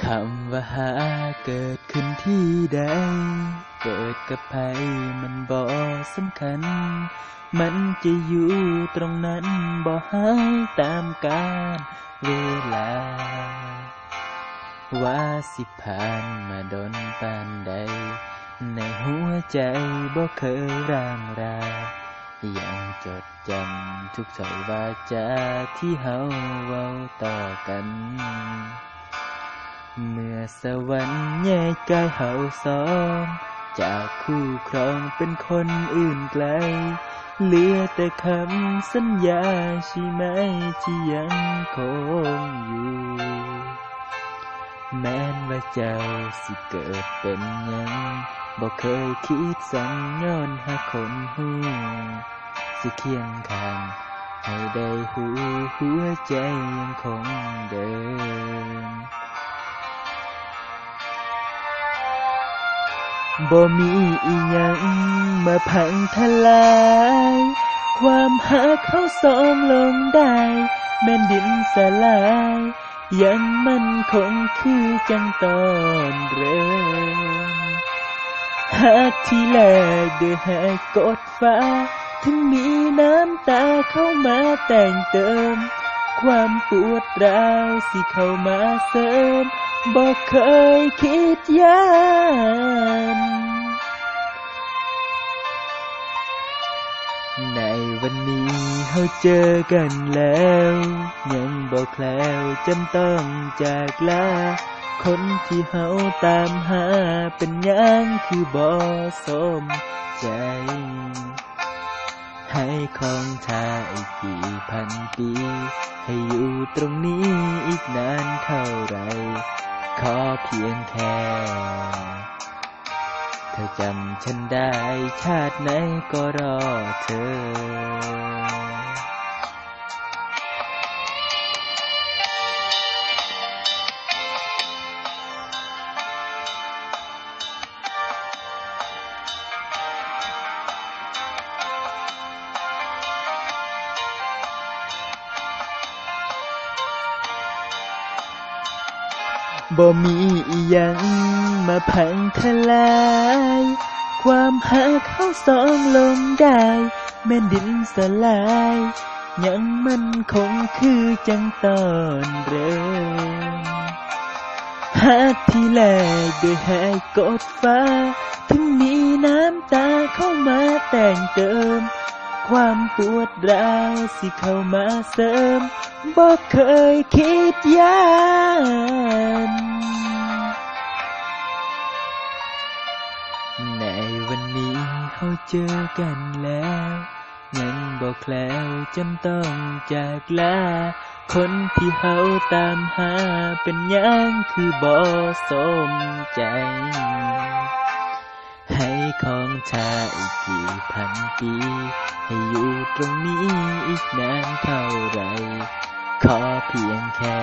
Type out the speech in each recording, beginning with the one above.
คำว่าหาเกิดขึ้นที่ใดเกิดกับใครมันบ่สำคัญมันจะอยู่ตรงนั้นบ่หายตามกาลเวลาว่าสิผ่านมาดนปานใดในหัวใจบ่เคยร่างรายังจดจำทุกถ้อยวาจาที่เฮาเว้าต่อกันเมื่อสวรรค์แยกกายเฮาสองจากคู่ครองเป็นคนอื่นไกลเหลือแต่คำสัญญาใช่ไหมที่ยังคงอยู่แม้นว่าเจ้าสิเกิดเป็นหยังบ่เคยคิดสั่งย้อนหาคนหูสิเคียงข้างให้ได้หูหัวใจยังคงเดินบ่มีอีหยังมาพังทลายความหักเขาสองลงได้แม่นดินสลายยังมั่นคงคือจังตอนเริ่มหักที่แรกด้วยให้กดฟ้าถึงมีน้ำตาเข้ามาแต่งเติมความปวดร้าวสิเข้ามาเสริมบ่เคยคิดย้านในวันนี้เฮาเจอกันแล้วยังบ่แคล้วจำต้องจากลาคนที่เฮาตามหาเป็นหยังคือบ่สมใจให้ของทาอีกกี่พันปีให้อยู่ตรงนี้อีกนานเท่าไรขอเพียงแค่เธอจำฉันได้ชาติไหนก็รอเธอบ่มีอีหยังมาพังทลายความหักเขาสองลงได้แม่นดินสลายยังมันคงคือจังตอนเริ่มหักที่แรกด้วยให้กดฟ้าถึงมีน้ำตาเข้ามาแต่งเติมความปวดร้าวสิเข้ามาเสริมบ่เคยคิดย้านในวันนี้เฮาเจอกันแล้วยังบ่แคล้วจำต้องจากลาคนที่เฮาตามหาเป็นหยังคือบ่สมใจให้ของชาอีกกี่พันปีให้อยู่ตรงนี้อีกนานเท่าไรขอเพียงแค่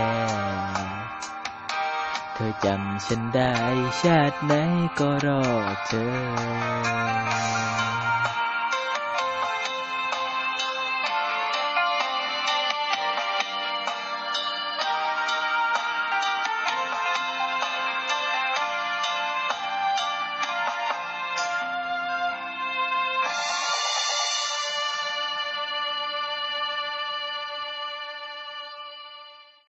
เธอจำฉันได้ชาติไหนก็รอเธอ